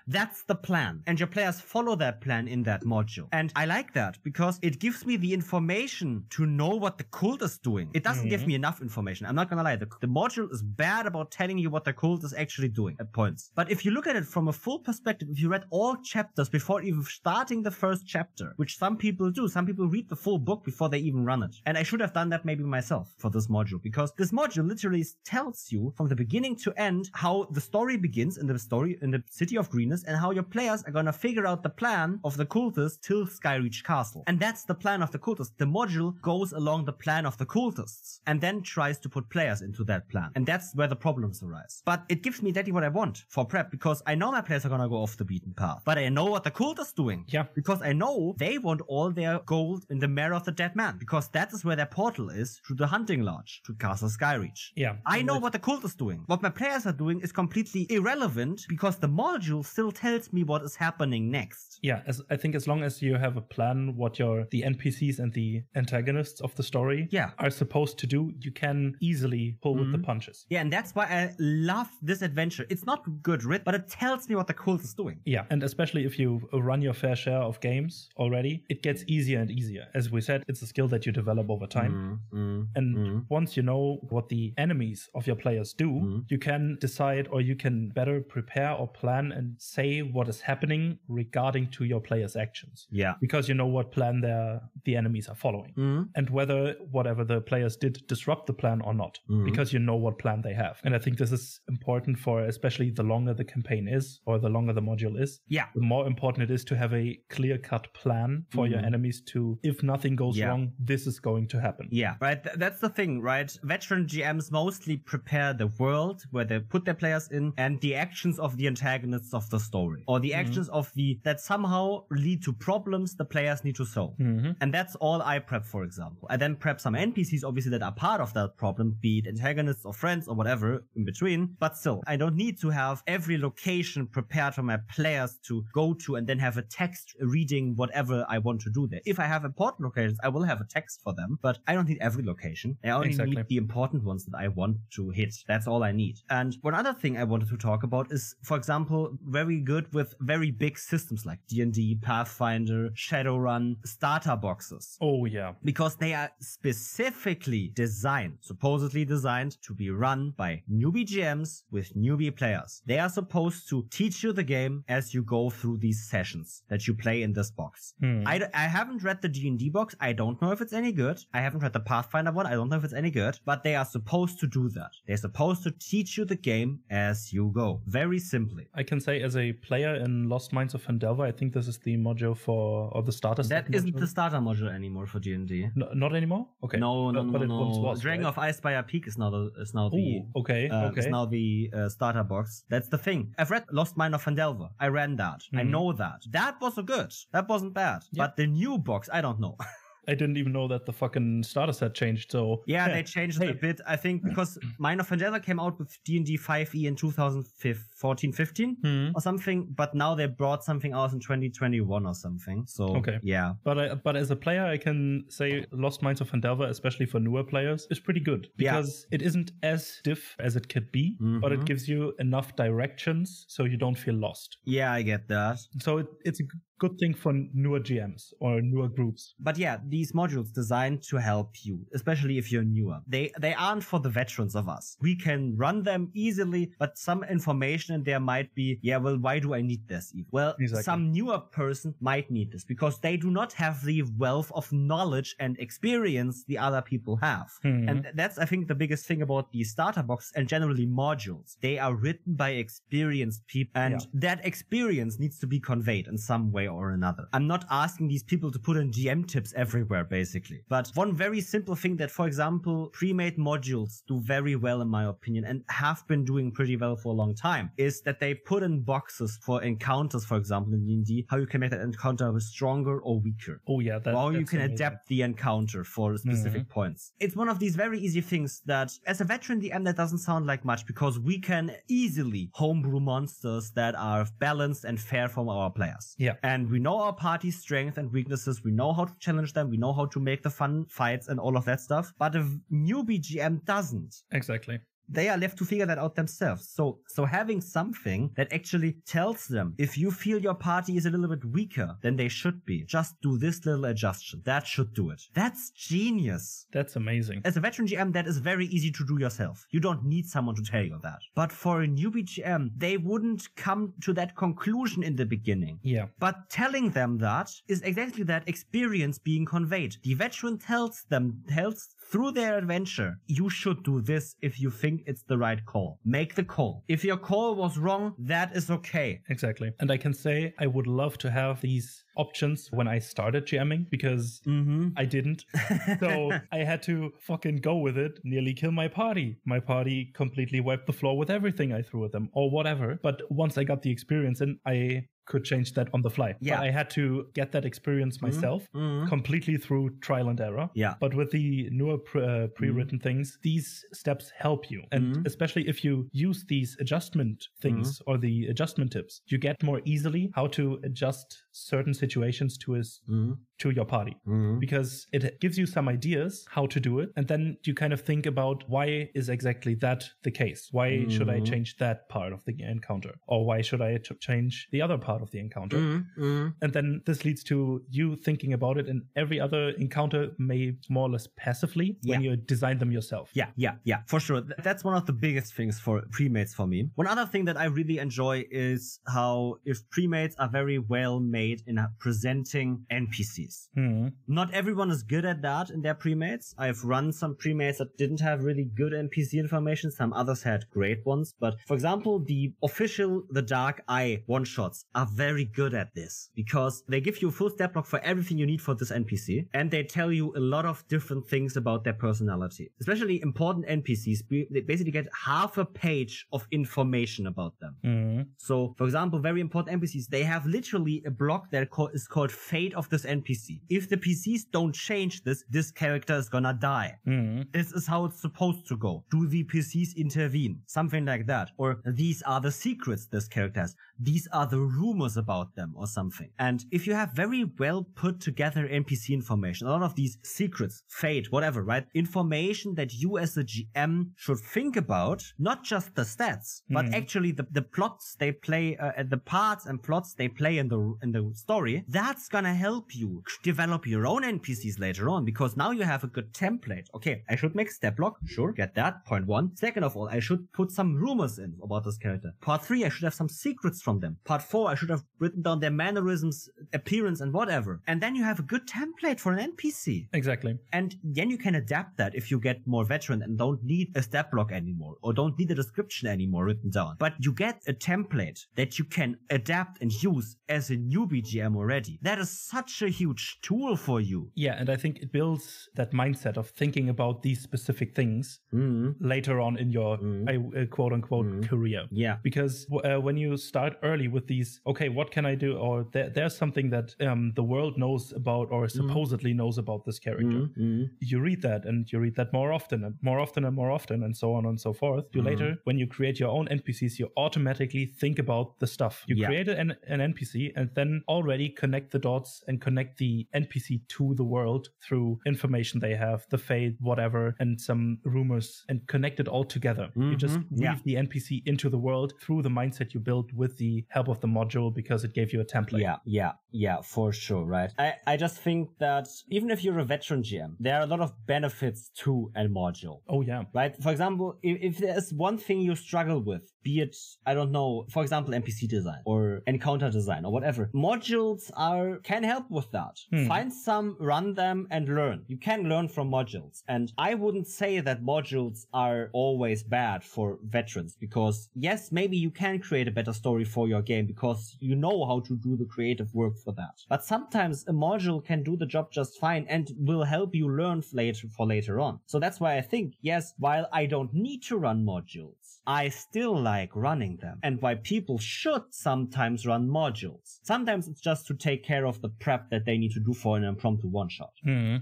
That's the plan. And your players follow that plan in that module. And I like that, because it gives me the information to know what the cult is doing. It doesn't give me enough information. I'm not gonna lie. The module is bad about telling you what the cult is actually doing at points. But if you look at it from a full perspective, if you read all chapters before even starting the first chapter, which some people do, some people read the full book before they even run it. And I should have done that maybe myself for this module, because this module literally tells you from the beginning to end how the story begins in the City of Greenness, and how your players are gonna figure out the plan of the cultists till Skyreach Castle. And that's the plan of the cultists. The module goes along the plan of the cultists and then tries to put players into that plan. And that's where the problems arise. But it gives me exactly what I want for prep, because I know my players are gonna go off the beaten path. But I know what the cult is doing. Yeah. Because I know they want all their gold in the Mare of the Dead Man, because that is where their portal is to the hunting lodge, to Castle Skyreach. Yeah. I know what the cult is doing. What my players are doing is completely irrelevant, because the module still tells me what is happening next. Yeah, I think as long as you have a plan what the NPCs and the antagonists of the story are supposed to do, you can easily pull with the punches. Yeah, and that's why I love this adventure. It's not good writ, but it tells me what the cult is doing. Yeah, and especially if you run your fair share of games already, it gets easier and easier. As we said, it's a skill that you develop over time. Once you know what the enemies of your players do, you can decide, or you can better prepare or plan and say what is happening regarding to your players' actions. Yeah. Because you know what plan the enemies are following. And whether whatever the players did disrupt the plan or not. Because you know what plan they have. And I think this is important for especially the longer the campaign is, or the longer the module is. Yeah. The more important it is to have a clear-cut plan for your enemies to, if nothing goes wrong, this is going to happen. Yeah, right. That's the thing, right? Veteran GMs mostly prepare the world where they put their players in, and the actions of the antagonists of the story, or the actions of that somehow lead to problems the players need to solve. And that's all I prep, for example. I then prep some NPCs, obviously, that are part of that problem, be it antagonists or friends or whatever in between. But still, I don't need to have every location prepared for my players to go to and then have a text reading whatever I want to do there. If I have important locations, I will have a text for them, but I don't need every location. I only need the important ones that I want to hit. That's all I need. And one other thing I wanted to talk about is, for example, very good with very big systems like D&D, Pathfinder, Shadowrun, starter boxes. Oh, yeah. Because they are specifically supposedly designed to be run by newbie GMs with newbie players. They are supposed to teach you the game as you go through these sessions that you play in this box. I haven't read the D&D box. I don't know if it's any good. I haven't read the Pathfinder one. I don't know if it's any good, but they are supposed to do that. They're supposed to teach you the game as you go. Very simply. I can say as a player in Lost Mines of Phandelver, I think this is the module or the starter set. That isn't the starter module anymore for D&D. No, not anymore? Okay. No. But it once was, Dragon of Icespire Peak is now the is now the starter box. That's the thing. I've read Lost Mine of Phandelver. I ran that. I know that. That was good. That wasn't bad. Yeah. But the new box, I don't know. I didn't even know that the fucking starter set changed, so... Yeah, they changed it a bit, I think, because Mine of Phandelver came out with D&D 5e in 2014-15 or something, but now they brought something out in 2021 or something, so yeah. But as a player, I can say Lost Mines of Phandelver, especially for newer players, is pretty good, because it isn't as stiff as it could be, but it gives you enough directions so you don't feel lost. Yeah, I get that. So it's good thing for newer GMs or newer groups. But yeah, these modules designed to help you, especially if you're newer. They aren't for the veterans of us. We can run them easily, but some information in there might be, yeah, well, why do I need this? Well, exactly. Some newer person might need this because they do not have the wealth of knowledge and experience the other people have. And that's, I think, the biggest thing about the starter box and generally modules. They are written by experienced people, and that experience needs to be conveyed in some way or another. I'm not asking these people to put in GM tips everywhere, basically. But one very simple thing that, for example, Premade modules do very well, in my opinion, and have been doing pretty well for a long time, is that they put in boxes for encounters, for example, in D&D, how you can make that encounter stronger or weaker. Oh yeah, or you can adapt the encounter for specific points. It's one of these very easy things that, as a veteran DM, that doesn't sound like much, because we can easily homebrew monsters that are balanced and fair from our players. Yeah. And we know our party's strengths and weaknesses, we know how to challenge them, we know how to make the fun fights and all of that stuff, but a newbie GM doesn't. Exactly. They are left to figure that out themselves. So having something that actually tells them, if you feel your party is a little bit weaker than they should be, just do this little adjustment. That should do it. That's genius. That's amazing. As a veteran GM, that is very easy to do yourself. You don't need someone to tell you that. But for a newbie GM, they wouldn't come to that conclusion in the beginning. Yeah. But telling them that is exactly that experience being conveyed. The veteran tells through their adventure, you should do this if you think it's the right call. Make the call. If your call was wrong, that is okay. Exactly. And I can say I would love to have these options when I started GMing, because I didn't. So I had to fucking go with it, nearly kill my party. My party completely wiped the floor with everything I threw at them or whatever. But once I got the experience in, I could change that on the fly. Yeah. But I had to get that experience myself completely through trial and error. Yeah. But with the newer pre-written things, these steps help you. And especially if you use these adjustment things or the adjustment tips, you get more easily how to adjust certain situations to your party, because it gives you some ideas how to do it. And then you kind of think about, why is exactly that the case? Why should I change that part of the encounter? Or why should I change the other part of the encounter? And then this leads to you thinking about it in every other encounter, may more or less passively when you design them yourself. Yeah, for sure. That's one of the biggest things for premades for me. One other thing that I really enjoy is how, if premades are very well made in presenting NPCs. Not everyone is good at that in their premades. I've run some premades that didn't have really good NPC information. Some others had great ones. But for example, the official The Dark Eye one-shots are very good at this, because they give you a full stat block for everything you need for this NPC, and they tell you a lot of different things about their personality. Especially important NPCs, they basically get half a page of information about them. So, for example, very important NPCs, they have literally a block that is called Fate of this NPC. If the PCs don't change this character is gonna die. This is how it's supposed to go. Do the PCs intervene? Something like that. Or these are the secrets this character has. These are the rumors about them, or something. And if you have very well put together NPC information, a lot of these secrets, fate, whatever, right? Information that you as a GM should think about, not just the stats, but actually the plots they play, the parts and plots they play in the story. That's gonna help you develop your own NPCs later on, because now you have a good template. Okay, I should make stat block. Sure, get that. Point one. Second of all, I should put some rumors in about this character. Part 3, I should have some secrets from them. Part 4, I should have written down their mannerisms, appearance, and whatever. And then you have a good template for an NPC. Exactly. And then you can adapt that if you get more veteran and don't need a stat block anymore, or don't need a description anymore written down. But you get a template that you can adapt and use as a newbie GM already. That is such a huge tool for you. Yeah, and I think it builds that mindset of thinking about these specific things later on in your quote-unquote career. Yeah. Because when you start early with these, okay, what can I do? Or there's something that the world knows about, or supposedly knows about this character. You read that, and you read that more often and more often and more often, and so on and so forth. You later, when you create your own NPCs, you automatically think about the stuff. You create an NPC, and then can already connect the dots and connect the NPC to the world through information they have, the fate, whatever, and some rumors, and connect it all together. You just weave the NPC into the world through the mindset you built with the help of the module because it gave you a template. Yeah, for sure, right? I just think that even if you're a veteran GM, there are a lot of benefits to a module. Oh, yeah. Right? For example, if there's one thing you struggle with, be it, I don't know, for example, NPC design or encounter design or whatever, modules can help with that. Find some, run them, and learn. You can learn from modules. And I wouldn't say that modules are always bad for veterans because, yes, maybe you can create a better story for your game because you know how to do the creative work for that. But sometimes a module can do the job just fine and will help you learn later on. So that's why I think, yes, while I don't need to run modules, I still like running them, and why people should sometimes run modules. Sometimes it's just to take care of the prep that they need to do for an impromptu one-shot.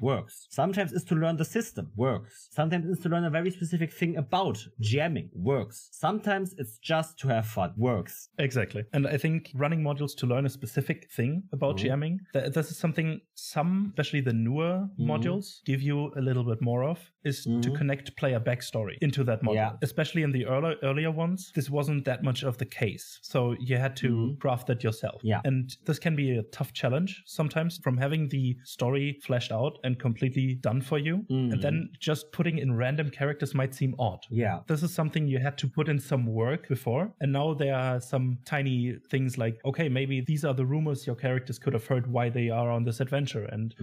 Works. Sometimes it's to learn the system. Works. Sometimes it's to learn a very specific thing about GMing. Works. Sometimes it's just to have fun. Works. Exactly. And I think running modules to learn a specific thing about GMing, this is something especially the newer modules, give you a little bit more of, is to connect player backstory into that module. Especially in the earlier ones, this wasn't that much of the case. So you had to craft that yourself. And this can be a tough challenge sometimes, from having the story fleshed out and completely done for you. And then just putting in random characters might seem odd. This is something you had to put in some work before. And now there are some tiny things like, okay, maybe these are the rumors your characters could have heard why they are on this adventure and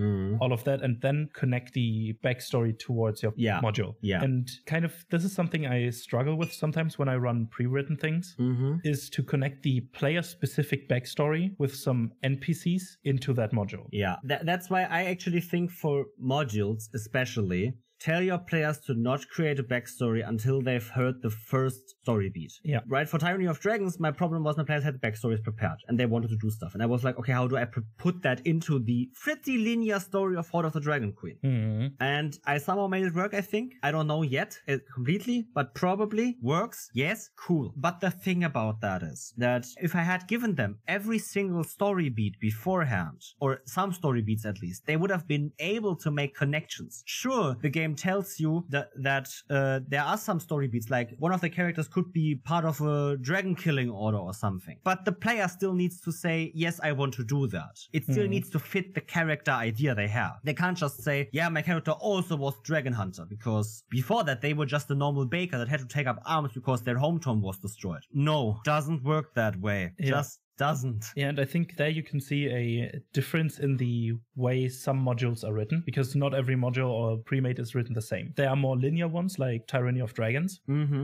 all of that. And then connect the backstory towards your module. And kind of, this is something I struggle with sometimes when I run pre-written things, is to connect the player-specific backstory with some NPCs into that module. That's why I actually think for modules especially, tell your players to not create a backstory until they've heard the first story beat. Right? For Tyranny of Dragons, my problem was my players had the backstories prepared and they wanted to do stuff. And I was like, okay, how do I put that into the pretty linear story of Horde of the Dragon Queen? And I somehow made it work, I think. I don't know yet completely, but probably works. Yes, cool. But the thing about that is that if I had given them every single story beat beforehand, or some story beats at least, they would have been able to make connections. Sure, the game tells you that there are some story beats, like one of the characters could be part of a dragon killing order or something. But the player still needs to say, yes, I want to do that. It still needs to fit the character idea they have. They can't just say, yeah, my character also was dragon hunter, because before that they were just a normal baker that had to take up arms because their hometown was destroyed. No, doesn't work that way. Just doesn't. And I think there you can see a difference in the way some modules are written, because not every module or premade is written the same. There are more linear ones like Tyranny of Dragons.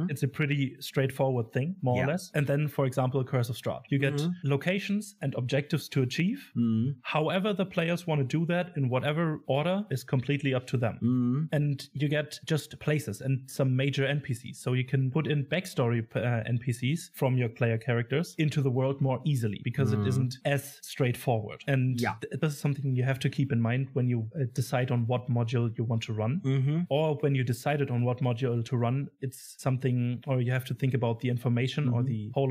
It's a pretty straightforward thing, more or less. And then, for example, Curse of Strahd. You get locations and objectives to achieve. However the players want to do that in whatever order is completely up to them. And you get just places and some major NPCs. So you can put in backstory NPCs from your player characters into the world more easily, because it isn't as straightforward. And this is something you have to keep in mind when you decide on what module you want to run. Or when you decided on what module to run, it's something, or you have to think about the information or the whole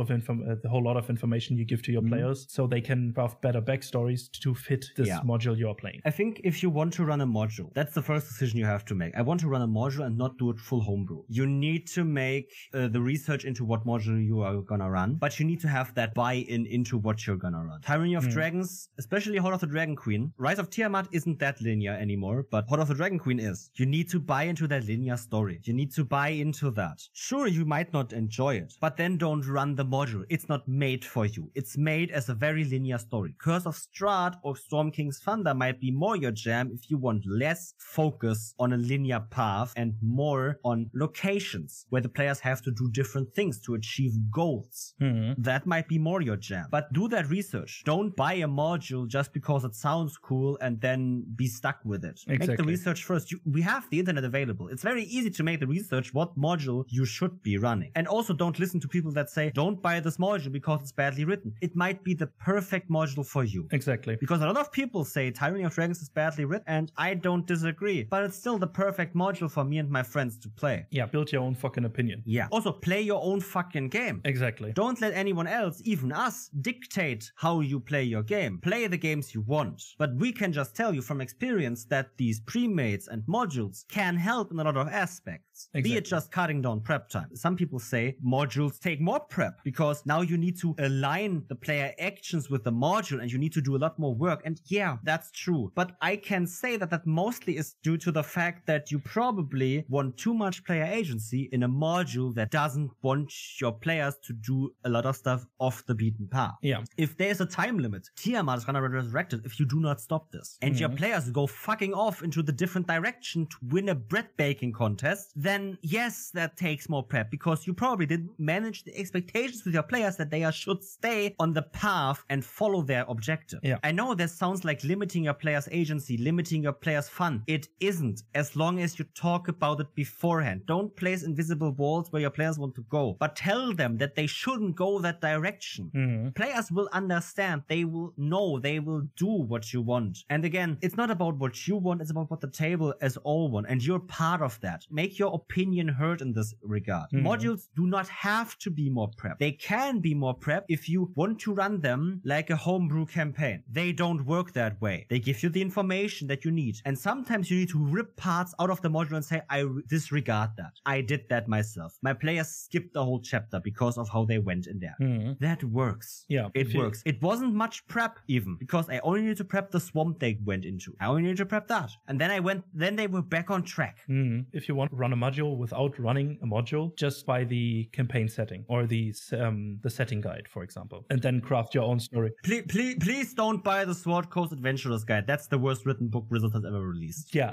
lot of information you give to your players, so they can craft better backstories to fit this module you're playing. I think if you want to run a module, that's the first decision you have to make. I want to run a module and not do it full homebrew. You need to make the research into what module you are gonna run, but you need to have that buy-in into what you're gonna run. Tyranny of Dragons, especially Horde of the Dragon Queen. Rise of Tiamat isn't that linear anymore, but Horde of the Dragon Queen is. You need to buy into that linear story. You need to buy into that. Sure, you might not enjoy it, but then don't run the module. It's not made for you. It's made as a very linear story. Curse of Strahd or Storm King's Thunder might be more your jam if you want less focus on a linear path and more on locations where the players have to do different things to achieve goals. That might be more your jam. But do that research. Don't buy a module just because it sounds cool and then be stuck with it. Make the research first. We have the internet available. It's very easy to make the research what module you should be running. And also don't listen to people that say, don't buy this module because it's badly written. It might be the perfect module for you. Exactly. Because a lot of people say Tyranny of Dragons is badly written, and I don't disagree. But it's still the perfect module for me and my friends to play. Yeah, build your own fucking opinion. Yeah. Also, play your own fucking game. Exactly. Don't let anyone else, even us, dictate how you play your game. Play the games you want. But we can just tell you from experience that these premades and modules can help in a lot of aspects. Exactly. Be it just cutting down prep time. Some people say modules take more prep because now you need to align the player actions with the module and you need to do a lot more work. And yeah, that's true. But I can say that that mostly is due to the fact that you probably want too much player agency in a module that doesn't want your players to do a lot of stuff off the beaten path. Yeah. If there's a time limit, Tiamat is gonna be resurrected if you do not stop this. And your players go fucking off into the different direction to win a bread baking contest, then yes, that takes more prep because you probably didn't manage the expectations with your players that they should stay on the path and follow their objective. Yeah. I know this sounds like limiting your players' agency, limiting your players' fun. It isn't, as long as you talk about it beforehand. Don't place invisible walls where your players want to go, but tell them that they shouldn't go that direction. Players will understand. They will know. They will do what you want. And again, it's not about what you want. It's about what the table as all want. And you're part of that. Make your opinion heard in this regard. Modules do not have to be more prep. They can be more prep if you want to run them like a homebrew campaign. They don't work that way. They give you the information that you need. And sometimes you need to rip parts out of the module and say, I disregard that. I did that myself. My players skipped the whole chapter because of how they went in there. That works. Yeah. It works. It wasn't much prep even because I only needed to prep the swamp they went into. I only needed to prep that. And then they were back on track. If you want to run a module without running a module, just buy the campaign setting or the setting guide, for example, and then craft your own story. Please don't buy the Sword Coast Adventurers Guide. That's the worst written book Wizards has ever released. Yeah,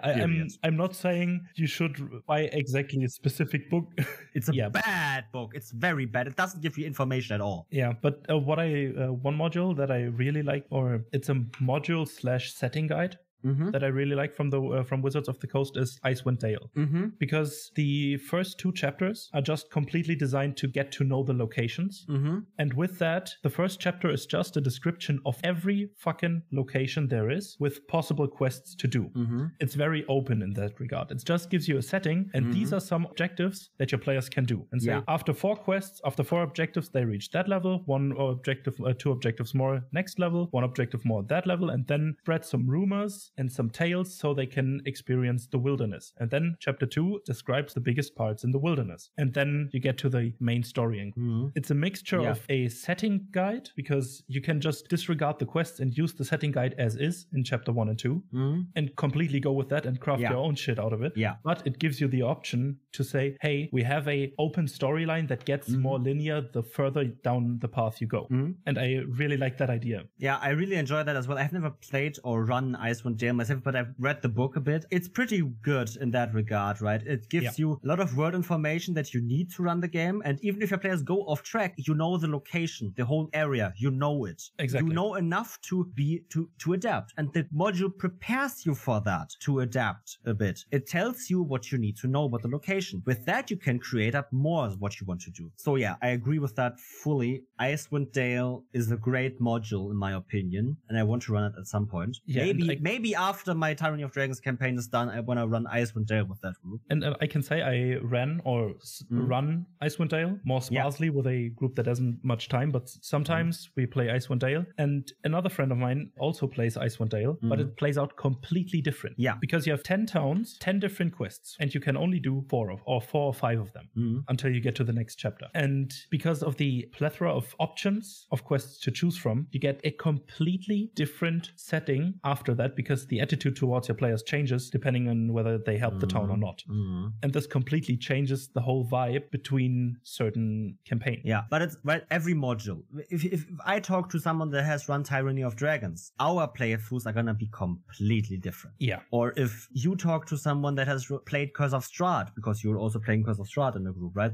I'm not saying you should buy exactly a specific book. It's a bad book. It's very bad. It doesn't give you information at all. Yeah, but one module that I really like, or it's a module/setting guide that I really like from Wizards of the Coast is Icewind Tail. Because the first 2 chapters are just completely designed to get to know the locations. And with that, the first chapter is just a description of every fucking location there is with possible quests to do. It's very open in that regard. It just gives you a setting and these are some objectives that your players can do. And say after 4 quests, after 4 objectives, they reach that level, 1 objective, 2 objectives more next level, 1 objective more that level, and then spread some rumors and some tales so they can experience the wilderness. And then chapter 2 describes the biggest parts in the wilderness. And then you get to the main story. And it's a mixture of a setting guide because you can just disregard the quests and use the setting guide as is in chapter 1 and 2 and completely go with that and craft your own shit out of it. But it gives you the option to say, hey, we have a open storyline that gets more linear the further down the path you go. And I really like that idea. Yeah, I really enjoy that as well. I've never played or run Icewind Tail myself, but I've read the book a bit. It's pretty good in that regard, right? It gives you a lot of word information that you need to run the game. And even if your players go off track, you know the location, the whole area, you know it. Exactly. You know enough to adapt. And the module prepares you for that, to adapt a bit. It tells you what you need to know about the location. With that, you can create up more of what you want to do. So yeah, I agree with that fully. Icewind Tail is a great module in my opinion, and I want to run it at some point. Yeah, maybe after my Tyranny of Dragons campaign is done, I want to run Icewind Tail with that group. And I can say I run Icewind Tail more sparsely with a group that hasn't much time, but sometimes we play Icewind Tail. And another friend of mine also plays Icewind Tail, but it plays out completely different. Yeah. Because you have 10 towns, 10 different quests, and you can only do 4 or 5 of them until you get to the next chapter. And because of the plethora of options of quests to choose from, you get a completely different setting after that because the attitude towards your players changes depending on whether they help the town or not. And this completely changes the whole vibe between certain campaigns. Yeah, but it's right, every module. If I talk to someone that has run Tyranny of Dragons, our playthroughs are gonna be completely different. Yeah. Or if you talk to someone that has played Curse of Strahd, because you're also playing Curse of Strahd in the group, right?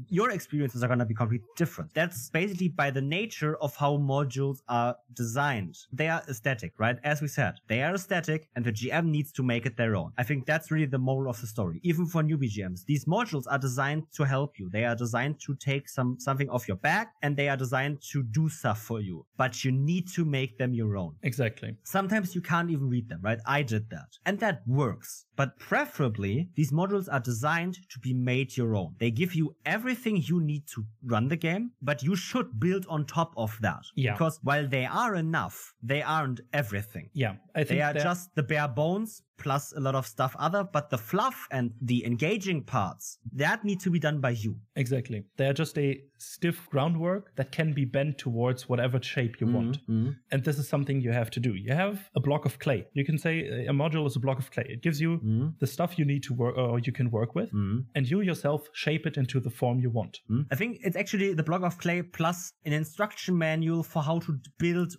Your experiences are gonna be completely different. That's basically by the nature of how modules are designed. They are aesthetic, right? As we said, they are very static and the GM needs to make it their own. I think that's really the moral of the story. Even for newbie GMs, these modules are designed to help you. They are designed to take something off your back, and they are designed to do stuff for you. But you need to make them your own. Exactly. Sometimes you can't even read them, right? I did that. And that works. But preferably, these modules are designed to be made your own. They give you everything you need to run the game, but you should build on top of that. Yeah. Because while they are enough, they aren't everything. Yeah. I think they are just the bare bones plus a lot of stuff other, but the fluff and the engaging parts, that need to be done by you. Exactly. They are just a stiff groundwork that can be bent towards whatever shape you want. And this is something you have to do. You have a block of clay. You can say a module is a block of clay. It gives you the stuff you need to work, or you can work with, and you yourself shape it into the form you want. I think it's actually the block of clay plus an instruction manual for how to build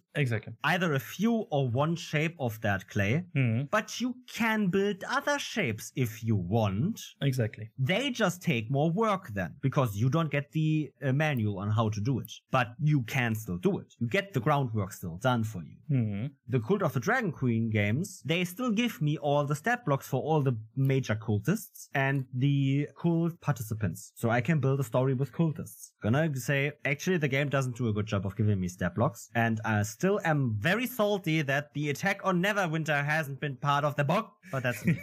either a few or one shape of that clay, but you can build other shapes if you want. Exactly. They just take more work then, because you don't get the manual on how to do it, but you can still do it. You get the groundwork still done for you. The Cult of the Dragon Queen games, they still give me all the stat blocks for all the major cultists and the cult participants, so I can build a story with cultists. Gonna say, actually, the game doesn't do a good job of giving me stat blocks, and I still am very salty that the Attack on Neverwinter hasn't been part of the book, but that's me.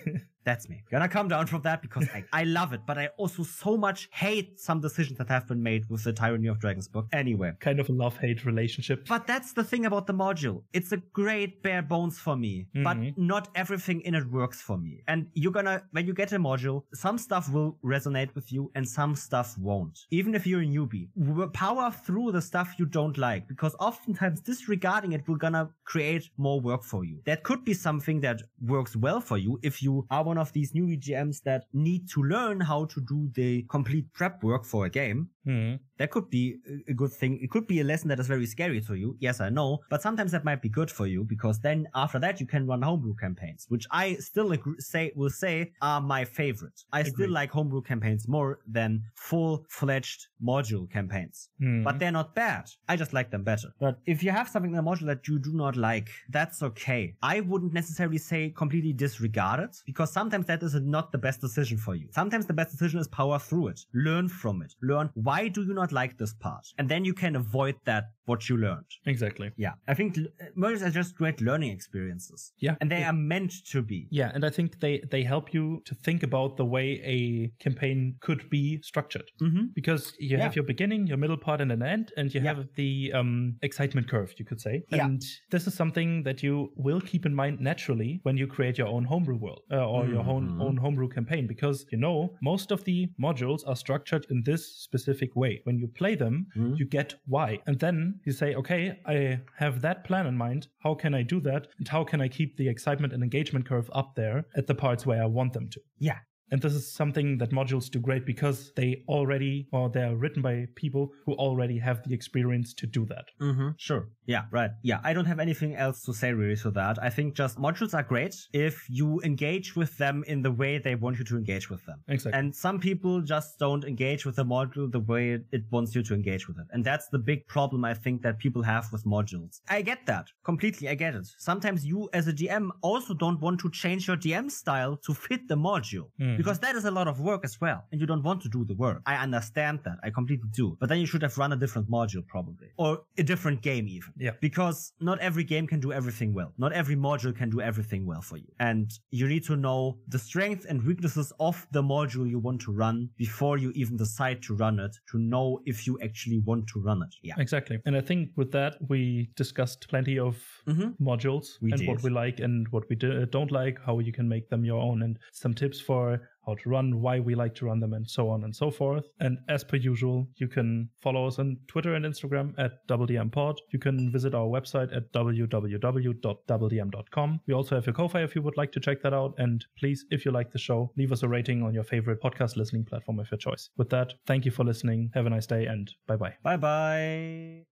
That's me. Gonna come down from that because I love it, but I also so much hate some decisions that have been made with the Tyranny of Dragons book. Anyway. Kind of a love-hate relationship. But that's the thing about the module. It's a great bare bones for me, but not everything in it works for me. And when you get a module, some stuff will resonate with you and some stuff won't. Even if you're a newbie, power through the stuff you don't like, because oftentimes disregarding it will gonna create more work for you. That could be something that works well for you if you are one of these newbie GMs that need to learn how to do the complete prep work for a game. That could be a good thing. It could be a lesson that is very scary to you. Yes, I know. But sometimes that might be good for you, because then after that you can run homebrew campaigns, which I still will say are my favorite. I still like homebrew campaigns more than full-fledged module campaigns. But they're not bad. I just like them better. But if you have something in a module that you do not like, that's okay. I wouldn't necessarily say completely disregard it, because sometimes that is not the best decision for you. Sometimes the best decision is power through it. Learn from it. Learn, why do you not like this part? And then you can avoid that, what you learned. Exactly. Yeah. I think modules are just great learning experiences. Yeah. And they are meant to be. Yeah. And I think they help you to think about the way a campaign could be structured. Because you have your beginning, your middle part, and an end, and you have the excitement curve, you could say. And this is something that you will keep in mind naturally when you create your own homebrew world or your own homebrew campaign, because most of the modules are structured in this specific way. When you play them, you get why. And then you say, okay, I have that plan in mind. How can I do that? And how can I keep the excitement and engagement curve up there at the parts where I want them to? Yeah. And this is something that modules do great, because they're written by people who already have the experience to do that. Sure. Yeah, right. Yeah, I don't have anything else to say really to that. I think just modules are great if you engage with them in the way they want you to engage with them. Exactly. And some people just don't engage with the module the way it wants you to engage with it. And that's the big problem I think that people have with modules. I get that. Completely, I get it. Sometimes you as a GM also don't want to change your DM style to fit the module. Because that is a lot of work as well, and you don't want to do the work. I understand that. I completely do. But then you should have run a different module probably. Or a different game even. Yeah. Because not every game can do everything well. Not every module can do everything well for you. And you need to know the strengths and weaknesses of the module you want to run before you even decide to run it, to know if you actually want to run it. Yeah. Exactly. And I think with that, we discussed plenty of modules what we like and what we don't like, how you can make them your own, and some tips for how to run, why we like to run them, and so on and so forth. And as per usual, you can follow us on Twitter and Instagram at DoubleDMPod. You can visit our website at www.doubledm.com. We also have a Ko-Fi if you would like to check that out. And please, if you like the show, leave us a rating on your favorite podcast listening platform of your choice. With that, thank you for listening. Have a nice day, and bye-bye. Bye-bye.